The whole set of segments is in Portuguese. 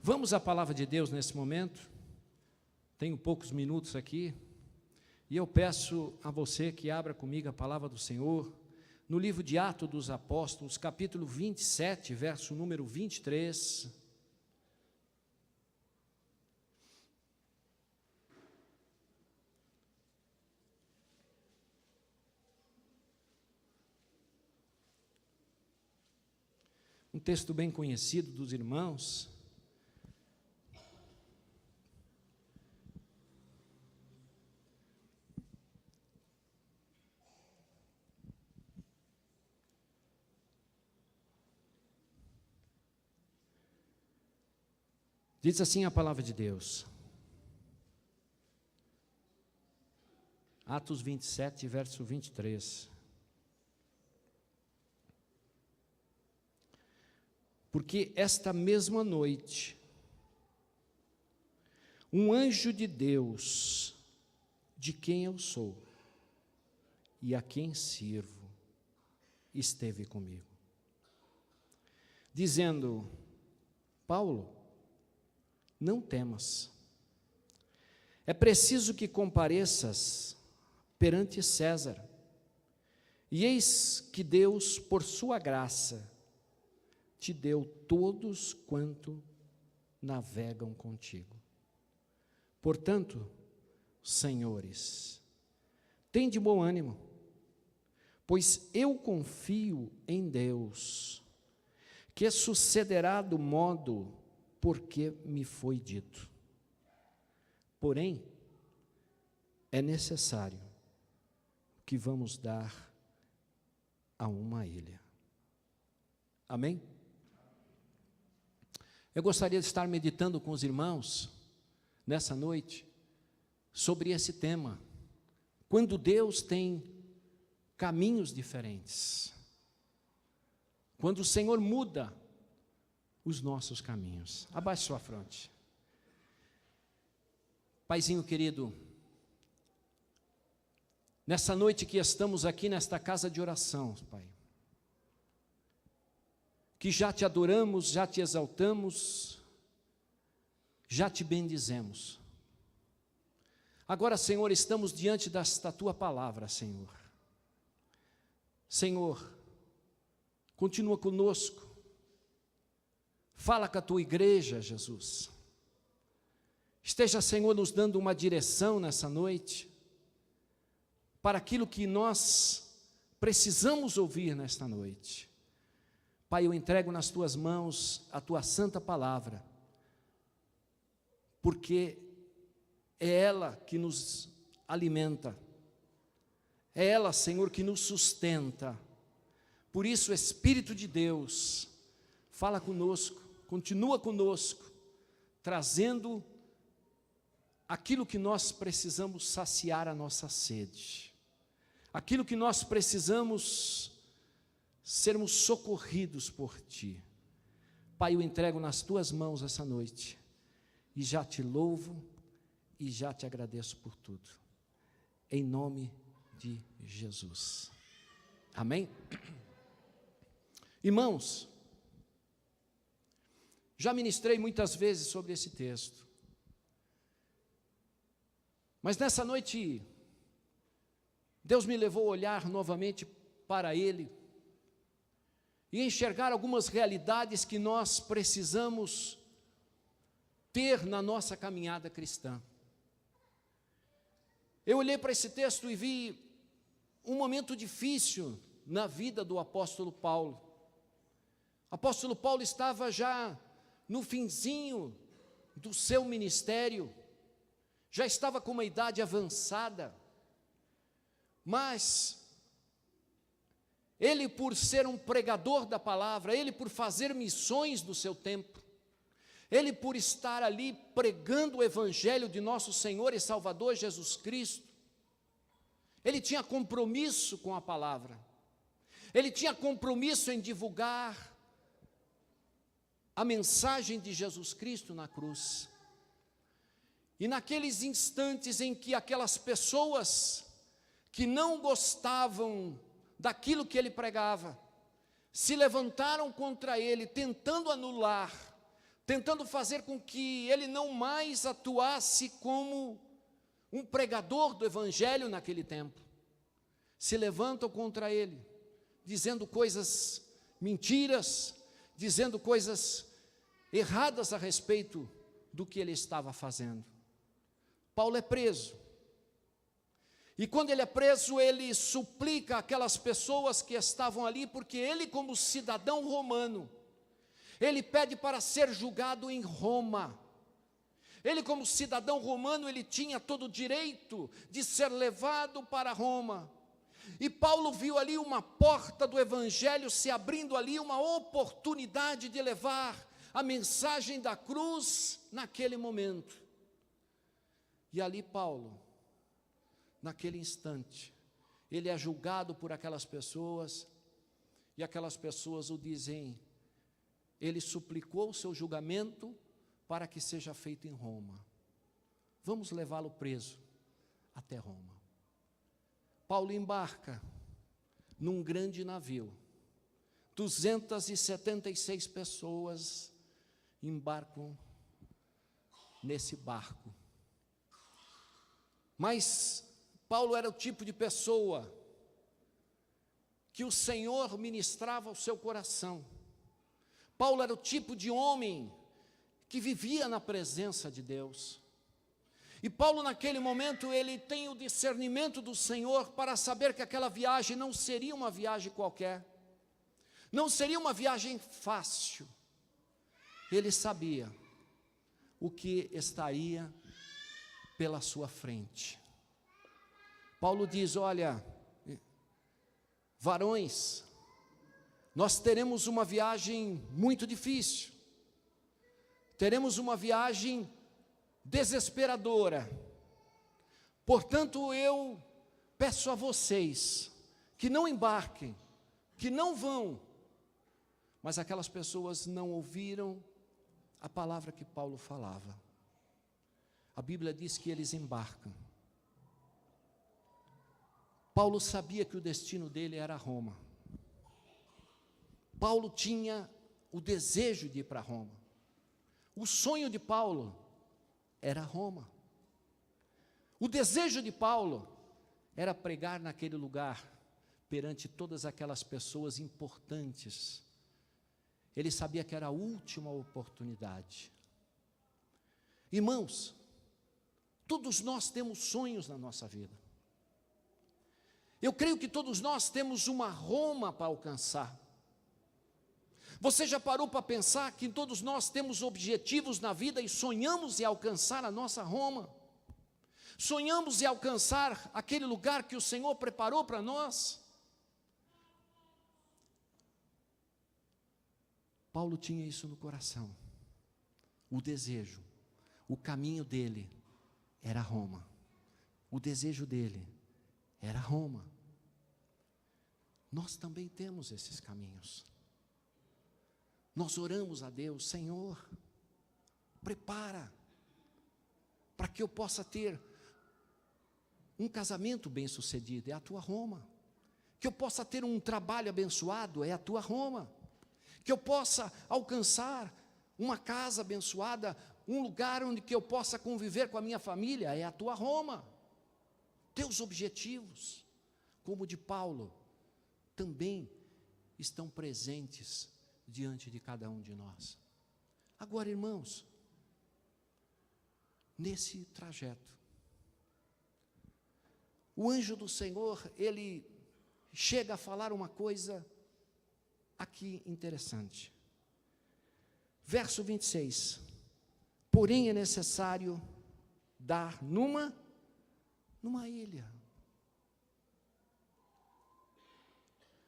Vamos à palavra de Deus nesse momento. Tenho poucos minutos aqui. E eu peço a você que abra comigo a palavra do Senhor, no livro de Atos dos Apóstolos, capítulo 27, verso número 23. Um texto bem conhecido dos irmãos. Diz assim a palavra de Deus. Atos 27, verso 23. Porque esta mesma noite, um anjo de Deus, de quem eu sou e a quem sirvo, esteve comigo, dizendo: Paulo, não temas, é preciso que compareças perante César, e eis que Deus, por sua graça, te deu todos quanto navegam contigo. Portanto, senhores, tende bom ânimo, pois eu confio em Deus, que sucederá do modo porque me foi dito. Porém, é necessário que vamos dar a uma ilha. Amém? Eu gostaria de estar meditando com os irmãos, nessa noite, sobre esse tema. Quando Deus tem caminhos diferentes. Quando o Senhor muda os nossos caminhos. Abaixe sua fronte. Paizinho querido, nessa noite que estamos aqui nesta casa de oração, Pai, que já te adoramos, já te exaltamos, já te bendizemos. Agora, Senhor, estamos diante desta tua palavra, Senhor. Senhor, continua conosco. Fala com a tua igreja, Jesus. Esteja, Senhor, nos dando uma direção nessa noite, para aquilo que nós precisamos ouvir nesta noite. Pai, eu entrego nas tuas mãos a tua santa palavra, porque é ela que nos alimenta, é ela, Senhor, que nos sustenta. Por isso, Espírito de Deus, fala conosco, continua conosco, trazendo aquilo que nós precisamos saciar a nossa sede, aquilo que nós precisamos sermos socorridos por Ti. Pai, eu entrego nas Tuas mãos essa noite, e já Te louvo, e já Te agradeço por tudo, em nome de Jesus. Amém? Irmãos, já ministrei muitas vezes sobre esse texto, mas nessa noite, Deus me levou a olhar novamente para ele, e enxergar algumas realidades que nós precisamos ter na nossa caminhada cristã. Eu olhei para esse texto e vi um momento difícil na vida do apóstolo Paulo. O apóstolo Paulo estava já no finzinho do seu ministério, já estava com uma idade avançada, mas ele, por ser um pregador da palavra, ele por fazer missões do seu tempo, ele por estar ali pregando o evangelho de nosso Senhor e Salvador Jesus Cristo, ele tinha compromisso com a palavra, ele tinha compromisso em divulgar a mensagem de Jesus Cristo na cruz. E naqueles instantes em que aquelas pessoas que não gostavam daquilo que ele pregava, se levantaram contra ele, tentando anular tentando fazer com que ele não mais atuasse como um pregador do evangelho naquele tempo. Se levantam contra ele, dizendo coisas mentiras, dizendo coisas erradas a respeito do que ele estava fazendo. Paulo é preso. E quando ele é preso, ele suplica aquelas pessoas que estavam ali, porque ele, como cidadão romano, ele pede para ser julgado em Roma. Ele, como cidadão romano, ele tinha todo o direito de ser levado para Roma. E Paulo viu ali uma porta do evangelho se abrindo ali, uma oportunidade de levar a mensagem da cruz naquele momento. E ali Paulo, naquele instante, ele é julgado por aquelas pessoas, e aquelas pessoas o dizem, ele suplicou o seu julgamento para que seja feito em Roma. Vamos levá-lo preso até Roma. Paulo embarca num grande navio, 276 pessoas embarcam nesse barco. Mas Paulo era o tipo de pessoa que o Senhor ministrava ao seu coração. Paulo era o tipo de homem que vivia na presença de Deus. E Paulo, naquele momento, ele tem o discernimento do Senhor para saber que aquela viagem não seria uma viagem qualquer, não seria uma viagem fácil. Ele sabia o que estaria pela sua frente. Paulo diz, olha, varões, nós teremos uma viagem muito difícil, teremos uma viagem desesperadora, portanto eu peço a vocês que não embarquem, que não vão. Mas aquelas pessoas não ouviram a palavra que Paulo falava. A Bíblia diz que eles embarcam. Paulo sabia que o destino dele era Roma. Paulo tinha o desejo de ir para Roma. O sonho de Paulo era Roma. O desejo de Paulo era pregar naquele lugar, perante todas aquelas pessoas importantes. Ele sabia que era a última oportunidade. Irmãos, todos nós temos sonhos na nossa vida. Eu creio que todos nós temos uma Roma para alcançar. Você já parou para pensar que todos nós temos objetivos na vida e sonhamos em alcançar a nossa Roma? Sonhamos em alcançar aquele lugar que o Senhor preparou para nós? Paulo tinha isso no coração, o desejo, o caminho dele era Roma, o desejo dele era Roma. Nós também temos esses caminhos. Nós oramos a Deus, Senhor, prepara, para que eu possa ter um casamento bem-sucedido, é a tua Roma. Que eu possa ter um trabalho abençoado, é a tua Roma. Que eu possa alcançar uma casa abençoada, um lugar onde que eu possa conviver com a minha família, é a tua Roma. Teus objetivos, como o de Paulo, também estão presentes diante de cada um de nós. Agora, irmãos, nesse trajeto, o anjo do Senhor, ele chega a falar uma coisa aqui interessante. Verso 26. Porém é necessário dar numa ilha.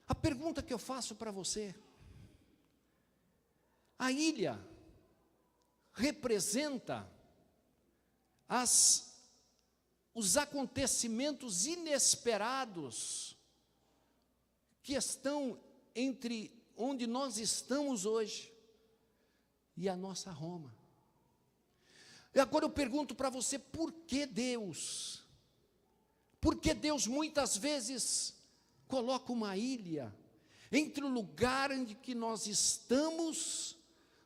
A pergunta que eu faço para você, a ilha representa os acontecimentos inesperados que estão entre onde nós estamos hoje e a nossa Roma. E agora eu pergunto para você, por que Deus? Por que Deus muitas vezes coloca uma ilha entre o lugar em que nós estamos,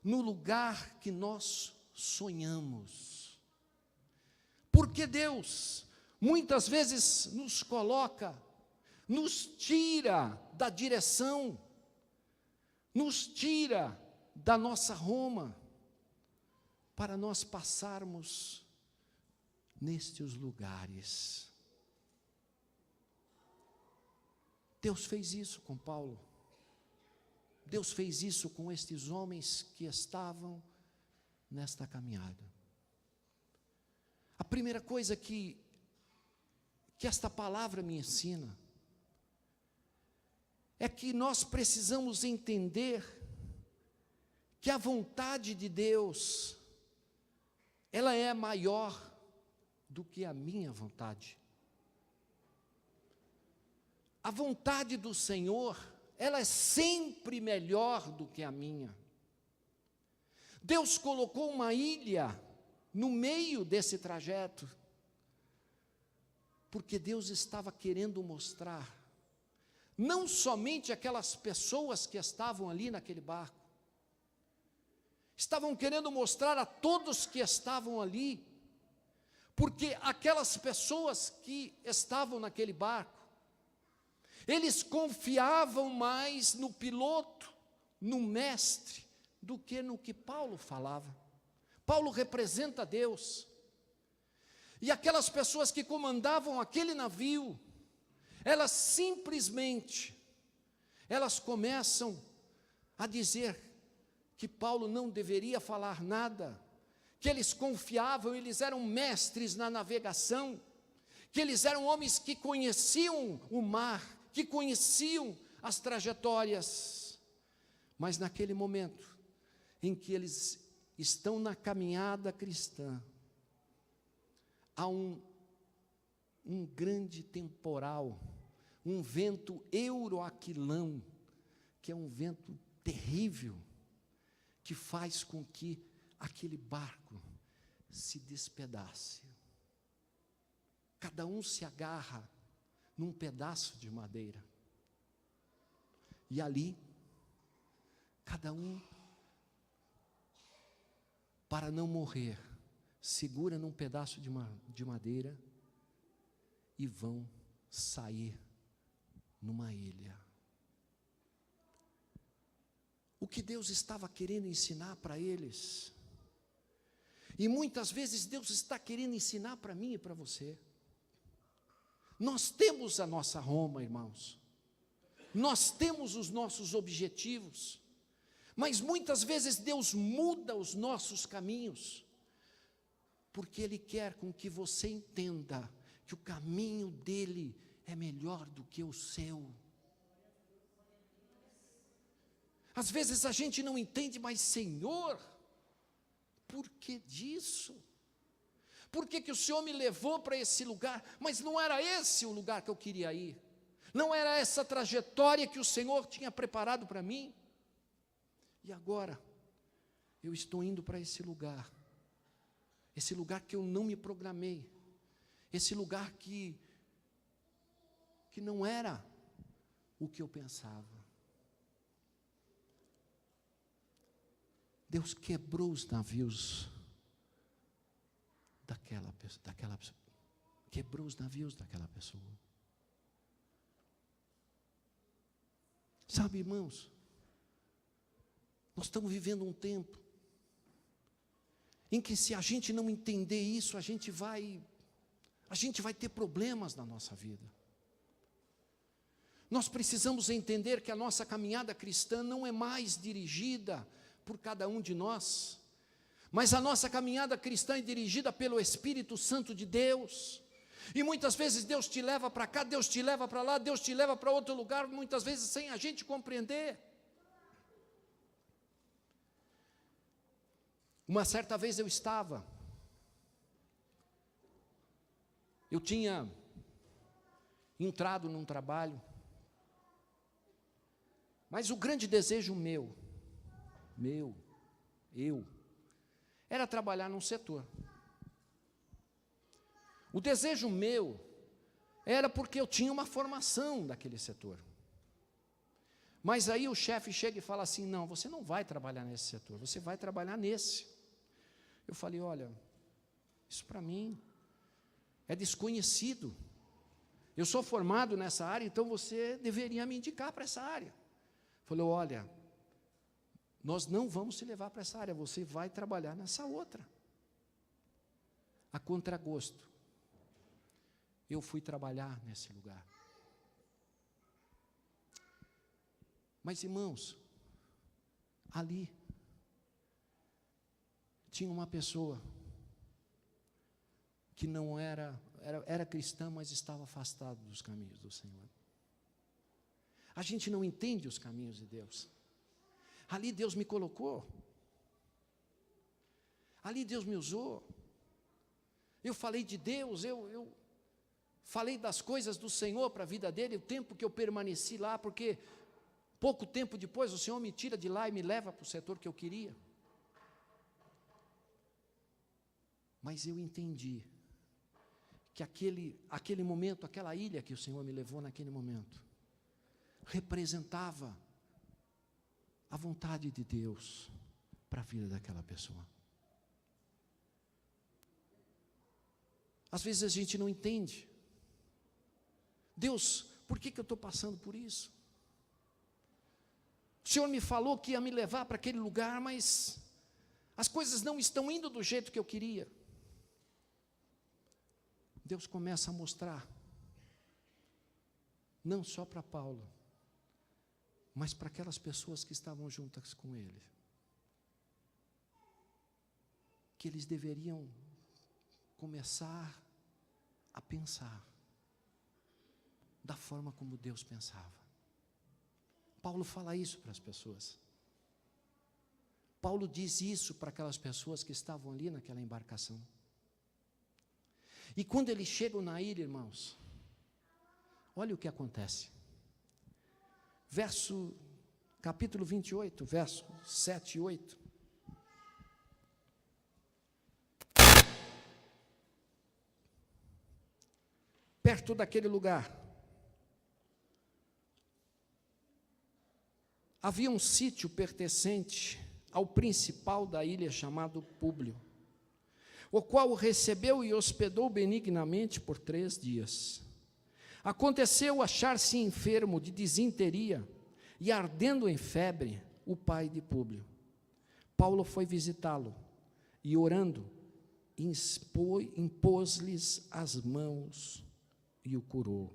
no lugar que nós sonhamos. Porque Deus muitas vezes nos coloca, nos tira da direção, nos tira da nossa Roma, para nós passarmos nestes lugares. Deus fez isso com Paulo. Deus fez isso com estes homens que estavam nesta caminhada. A primeira coisa que esta palavra me ensina é que nós precisamos entender que a vontade de Deus, ela é maior do que a minha vontade. A vontade do Senhor, ela é sempre melhor do que a minha. Deus colocou uma ilha no meio desse trajeto, porque Deus estava querendo mostrar, não somente aquelas pessoas que estavam ali naquele barco, estavam querendo mostrar a todos que estavam ali, porque aquelas pessoas que estavam naquele barco, eles confiavam mais no piloto, no mestre, do que no que Paulo falava. Paulo representa Deus. E aquelas pessoas que comandavam aquele navio, elas simplesmente, elas começam a dizer que Paulo não deveria falar nada, que eles confiavam, eles eram mestres na navegação, que eles eram homens que conheciam o mar, que conheciam as trajetórias. Mas naquele momento em que eles estão na caminhada cristã, há um grande temporal, um vento euroaquilão, que é um vento terrível, que faz com que aquele barco se despedace. Cada um se agarra num pedaço de madeira. E ali, cada um, para não morrer, segura num pedaço de madeira e vão sair numa ilha. O que Deus estava querendo ensinar para eles, e muitas vezes Deus está querendo ensinar para mim e para você. Nós temos a nossa Roma, irmãos, nós temos os nossos objetivos, mas muitas vezes Deus muda os nossos caminhos, porque Ele quer com que você entenda que o caminho dEle é melhor do que o seu. Às vezes a gente não entende, mas Senhor, por que disso? Por que o Senhor me levou para esse lugar? Mas não era esse o lugar que eu queria ir. Não era essa trajetória que o Senhor tinha preparado para mim. E agora, eu estou indo para esse lugar que eu não me programei, esse lugar que não era o que eu pensava. Deus quebrou os navios quebrou os navios daquela pessoa. Sabe, irmãos, nós estamos vivendo um tempo em que, se a gente não entender isso, a gente vai ter problemas na nossa vida. Nós precisamos entender que a nossa caminhada cristã não é mais dirigida por cada um de nós, mas a nossa caminhada cristã é dirigida pelo Espírito Santo de Deus. E muitas vezes Deus te leva para cá, Deus te leva para lá, Deus te leva para outro lugar, muitas vezes sem a gente compreender. Uma certa vez eu tinha entrado num trabalho, mas o grande desejo era trabalhar num setor. O desejo meu era porque eu tinha uma formação daquele setor. Mas aí o chefe chega e fala assim: não, você não vai trabalhar nesse setor, você vai trabalhar nesse. Eu falei: olha, isso para mim é desconhecido. Eu sou formado nessa área, então você deveria me indicar para essa área. Falei: olha, nós não vamos te levar para essa área, você vai trabalhar nessa outra. A contragosto, eu fui trabalhar nesse lugar. Mas, irmãos, ali tinha uma pessoa que não era cristã, mas estava afastado dos caminhos do Senhor. A gente não entende os caminhos de Deus. Ali Deus me colocou. Ali Deus me usou. Eu falei de Deus, eu falei das coisas do Senhor para a vida dele, o tempo que eu permaneci lá, porque pouco tempo depois o Senhor me tira de lá e me leva para o setor que eu queria. Mas eu entendi que aquele momento, aquela ilha que o Senhor me levou naquele momento, representava a vontade de Deus para a vida daquela pessoa. Às vezes a gente não entende. Deus, por que eu estou passando por isso? O Senhor me falou que ia me levar para aquele lugar, mas as coisas não estão indo do jeito que eu queria. Deus começa a mostrar, não só para Paulo, mas para aquelas pessoas que estavam juntas com ele, que eles deveriam começar a pensar da forma como Deus pensava. Paulo fala isso para as pessoas. Paulo diz isso para aquelas pessoas que estavam ali naquela embarcação. E quando eles chegam na ilha, irmãos, olha o que acontece. Capítulo 28, verso 7 e 8. Perto daquele lugar, havia um sítio pertencente ao principal da ilha, chamado Públio, o qual o recebeu e hospedou benignamente por 3 dias. Aconteceu achar-se enfermo de disenteria e ardendo em febre o pai de Públio. Paulo foi visitá-lo e, orando, impôs-lhes as mãos e o curou.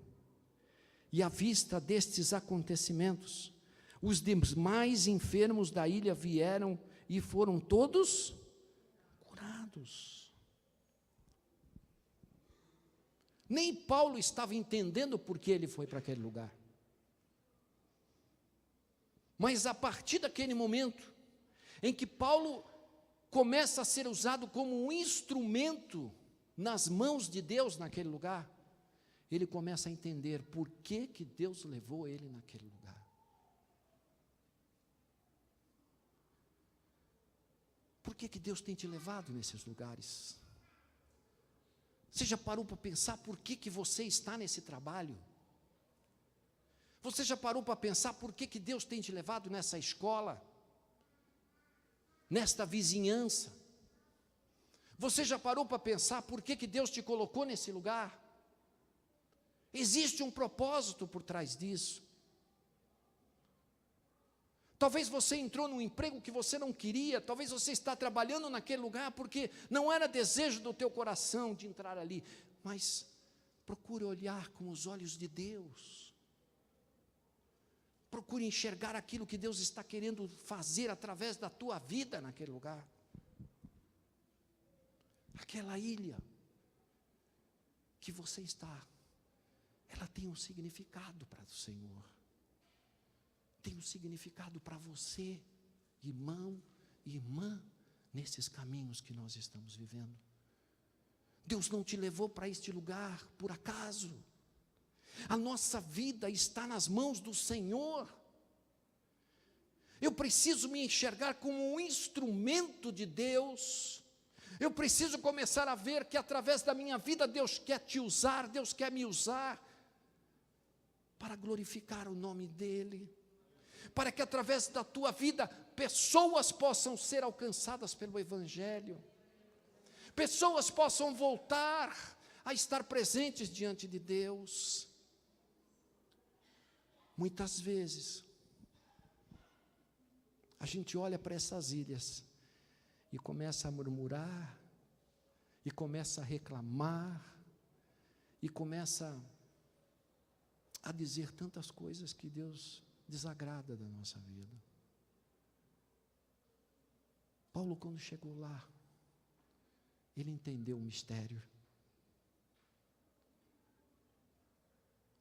E à vista destes acontecimentos, os demais enfermos da ilha vieram e foram todos curados. Nem Paulo estava entendendo por que ele foi para aquele lugar. Mas a partir daquele momento em que Paulo começa a ser usado como um instrumento nas mãos de Deus naquele lugar, ele começa a entender por que Deus levou ele naquele lugar. Por que Deus tem te levado nesses lugares? Você já parou para pensar por que você está nesse trabalho? Você já parou para pensar por que Deus tem te levado nessa escola? Nesta vizinhança? Você já parou para pensar por que Deus te colocou nesse lugar? Existe um propósito por trás disso. Talvez você entrou num emprego que você não queria, talvez você está trabalhando naquele lugar porque não era desejo do teu coração de entrar ali, mas procure olhar com os olhos de Deus. Procure enxergar aquilo que Deus está querendo fazer através da tua vida naquele lugar. Aquela ilha que você está, ela tem um significado para o Senhor. Tem um significado para você, irmão e irmã, nesses caminhos que nós estamos vivendo. Deus não te levou para este lugar por acaso. A nossa vida está nas mãos do Senhor. Eu preciso me enxergar como um instrumento de Deus. Eu preciso começar a ver que através da minha vida Deus quer te usar, Deus quer me usar para glorificar o nome dEle. para que através da tua vida, pessoas possam ser alcançadas pelo Evangelho, pessoas possam voltar a estar presentes diante de Deus. Muitas vezes, a gente olha para essas ilhas e começa a murmurar, e começa a reclamar, e começa a dizer tantas coisas que Deus desagrada da nossa vida. Paulo, quando chegou lá, ele entendeu o mistério.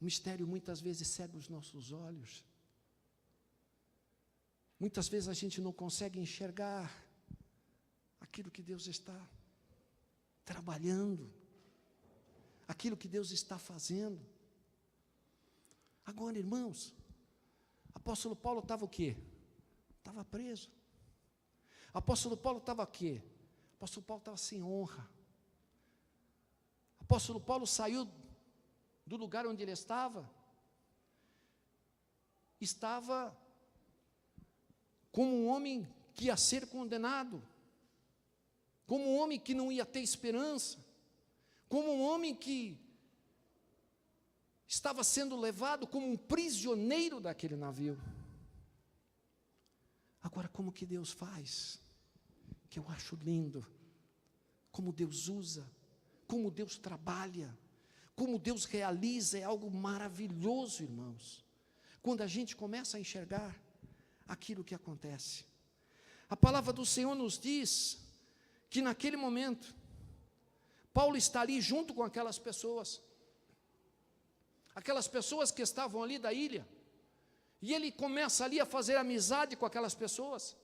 O mistério muitas vezes cega os nossos olhos. Muitas vezes a gente não consegue enxergar aquilo que Deus está trabalhando, aquilo que Deus está fazendo. Agora, irmãos, apóstolo Paulo estava o quê? Estava preso. Apóstolo Paulo estava o quê? Apóstolo Paulo estava sem honra. Apóstolo Paulo saiu do lugar onde ele estava como um homem que ia ser condenado, como um homem que não ia ter esperança, como um homem que estava sendo levado como um prisioneiro daquele navio. Agora, como que Deus faz? Que eu acho lindo, como Deus usa, como Deus trabalha, como Deus realiza, é algo maravilhoso, irmãos, quando a gente começa a enxergar aquilo que acontece. A palavra do Senhor nos diz que naquele momento, Paulo está ali junto com aquelas pessoas que estavam ali da ilha, e ele começa ali a fazer amizade com aquelas pessoas,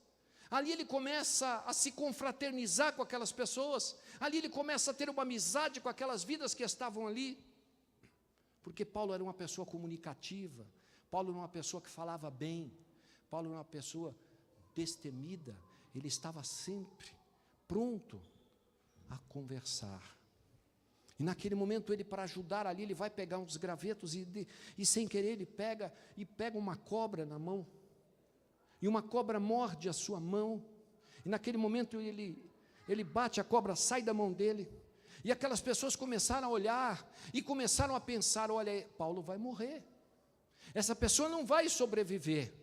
ali ele começa a se confraternizar com aquelas pessoas, ali ele começa a ter uma amizade com aquelas vidas que estavam ali, porque Paulo era uma pessoa comunicativa, Paulo era uma pessoa que falava bem, Paulo era uma pessoa destemida, ele estava sempre pronto a conversar. E naquele momento ele, para ajudar ali, ele vai pegar uns gravetos e sem querer ele pega uma cobra na mão, e uma cobra morde a sua mão, e naquele momento ele bate, a cobra sai da mão dele, e aquelas pessoas começaram a olhar, e começaram a pensar, olha, Paulo vai morrer, essa pessoa não vai sobreviver,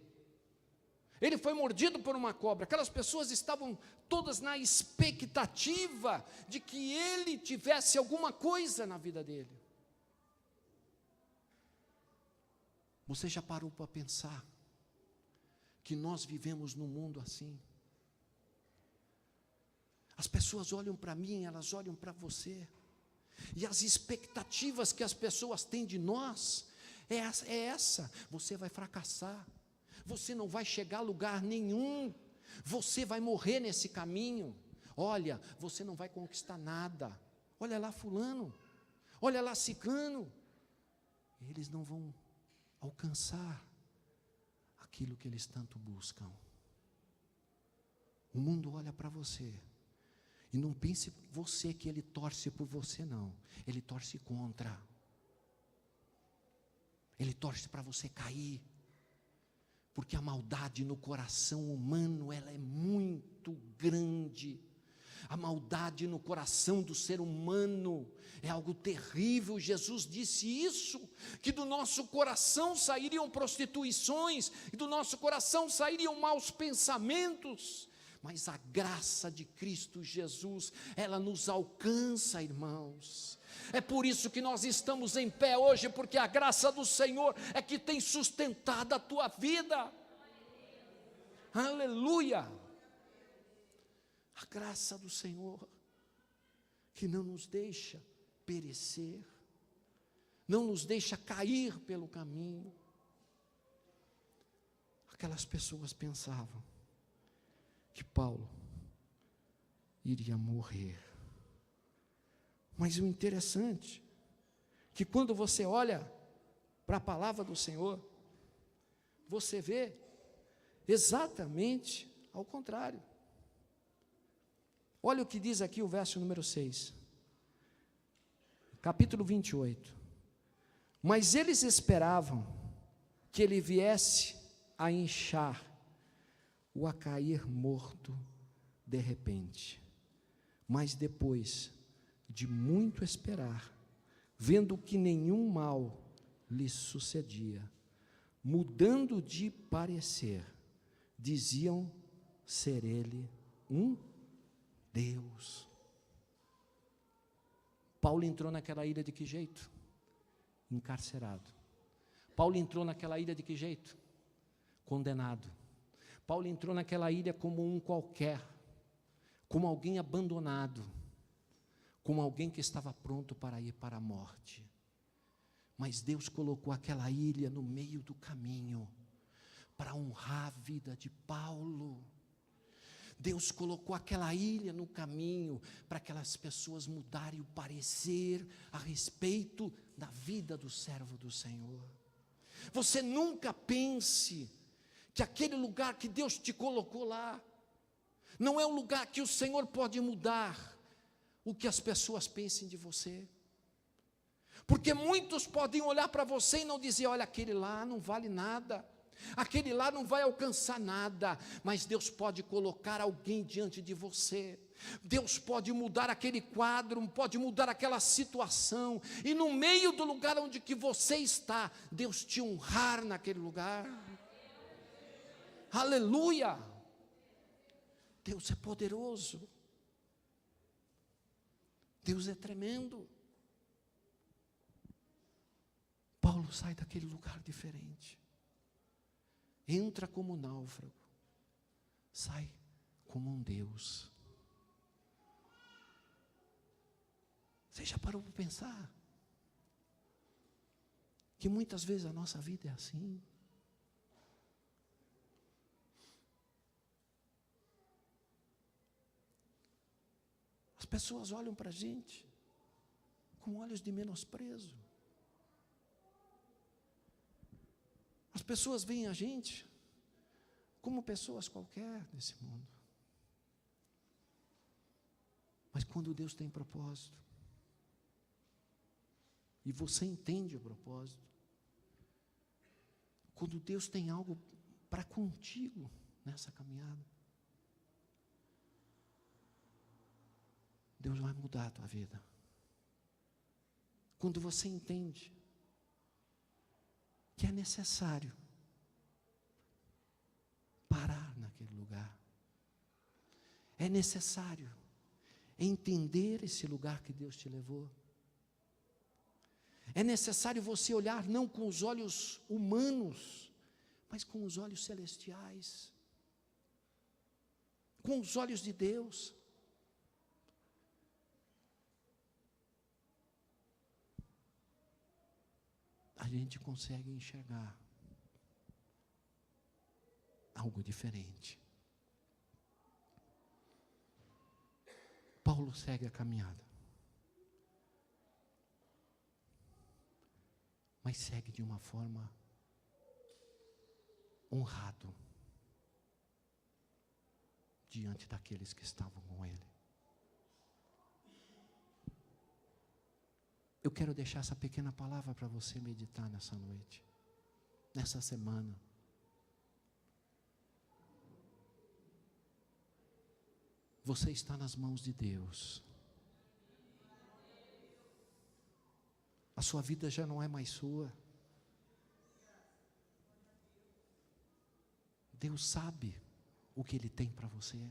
ele foi mordido por uma cobra. Aquelas pessoas estavam todas na expectativa de que ele tivesse alguma coisa na vida dele. Você já parou para pensar que nós vivemos num mundo assim? As pessoas olham para mim, elas olham para você, e as expectativas que as pessoas têm de nós é essa: você vai fracassar, você não vai chegar a lugar nenhum, você vai morrer nesse caminho, olha, você não vai conquistar nada, olha lá fulano, olha lá ciclano, eles não vão alcançar aquilo que eles tanto buscam. O mundo olha para você, e não pense você que ele torce por você, não, ele torce contra, ele torce para você cair, porque a maldade no coração humano, ela é muito grande. A maldade no coração do ser humano é algo terrível. Jesus disse isso, que do nosso coração sairiam prostituições, e do nosso coração sairiam maus pensamentos, mas a graça de Cristo Jesus, ela nos alcança, irmãos. É por isso que nós estamos em pé hoje, porque a graça do Senhor é que tem sustentado a tua vida. Aleluia! A graça do Senhor, que não nos deixa perecer, não nos deixa cair pelo caminho. Aquelas pessoas pensavam que Paulo iria morrer. Mas o interessante, que quando você olha para a palavra do Senhor, você vê exatamente ao contrário. Olha o que diz aqui o verso número 6, capítulo 28. Mas eles esperavam que ele viesse a inchar ou a cair morto de repente. Mas depois de muito esperar, vendo que nenhum mal lhe sucedia, mudando de parecer, diziam ser ele um Deus. Paulo entrou naquela ilha de que jeito? Encarcerado. Paulo entrou naquela ilha de que jeito? Condenado. Paulo entrou naquela ilha como um qualquer, como alguém abandonado, como alguém que estava pronto para ir para a morte. Mas Deus colocou aquela ilha no meio do caminho, para honrar a vida de Paulo. Deus colocou aquela ilha no caminho, para aquelas pessoas mudarem o parecer a respeito da vida do servo do Senhor. Você nunca pense que aquele lugar que Deus te colocou lá, não é um lugar que o Senhor pode mudar o que as pessoas pensem de você. Porque muitos podem olhar para você e não dizer, olha, aquele lá não vale nada, aquele lá não vai alcançar nada, mas Deus pode colocar alguém diante de você, Deus pode mudar aquele quadro, pode mudar aquela situação, e no meio do lugar onde que você está, Deus te honrar naquele lugar. Aleluia! Deus é poderoso, Deus é tremendo. Paulo sai daquele lugar diferente, entra como náufrago, sai como um Deus. Você já parou para pensar que muitas vezes a nossa vida é assim? As pessoas olham para a gente com olhos de menosprezo. As pessoas veem a gente como pessoas qualquer desse mundo. Mas quando Deus tem propósito, e você entende o propósito, quando Deus tem algo para contigo nessa caminhada, Deus vai mudar a tua vida. Quando você entende que é necessário parar naquele lugar, é necessário entender esse lugar que Deus te levou, é necessário você olhar não com os olhos humanos, mas com os olhos celestiais, com os olhos de Deus. A gente consegue enxergar algo diferente. Paulo segue a caminhada, mas segue de uma forma honrado diante daqueles que estavam com ele. Eu quero deixar essa pequena palavra para você meditar nessa noite, nessa semana. Você está nas mãos de Deus. A sua vida já não é mais sua. Deus sabe o que Ele tem para você.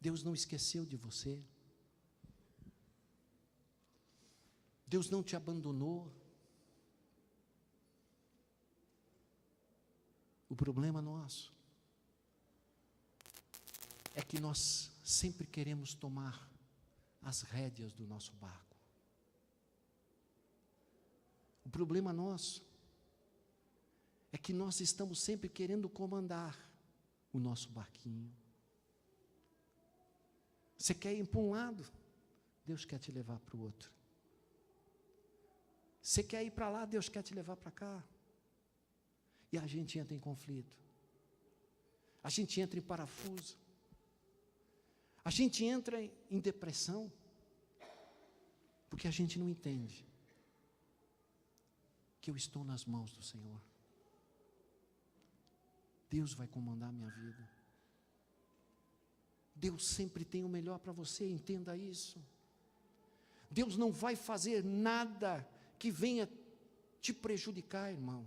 Deus não esqueceu de você. Deus não te abandonou. O problema nosso é que nós sempre queremos tomar as rédeas do nosso barco. O problema nosso é que nós estamos sempre querendo comandar o nosso barquinho. Você quer ir para um lado, Deus quer te levar para o outro. Você quer ir para lá, Deus quer te levar para cá. E a gente entra em conflito. A gente entra em parafuso. A gente entra em depressão. Porque a gente não entende que eu estou nas mãos do Senhor. Deus vai comandar a minha vida. Deus sempre tem o melhor para você, entenda isso. Deus não vai fazer nada que venha te prejudicar, irmão.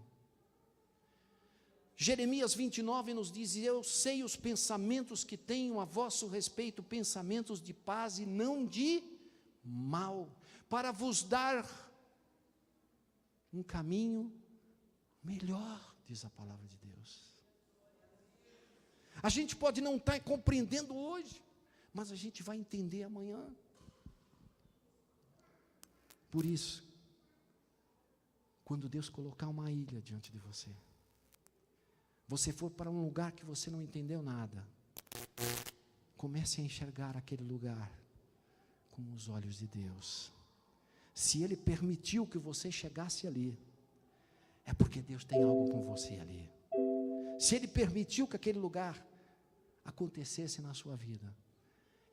Jeremias 29 nos diz: eu sei os pensamentos que tenho a vosso respeito, pensamentos de paz e não de mal, para vos dar um caminho melhor, diz a palavra de Deus. A gente pode não estar compreendendo hoje, mas a gente vai entender amanhã. Por isso, quando Deus colocar uma ilha diante de você, você for para um lugar que você não entendeu nada, comece a enxergar aquele lugar com os olhos de Deus. Se Ele permitiu que você chegasse ali, é porque Deus tem algo com você ali. Se Ele permitiu que aquele lugar acontecesse na sua vida,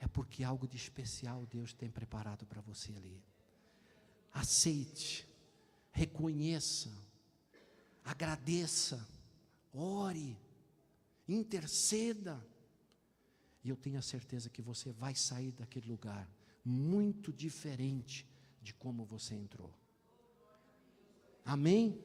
é porque algo de especial Deus tem preparado para você ali. Aceite, reconheça, agradeça, ore, interceda, e eu tenho a certeza que você vai sair daquele lugar muito diferente de como você entrou. Amém?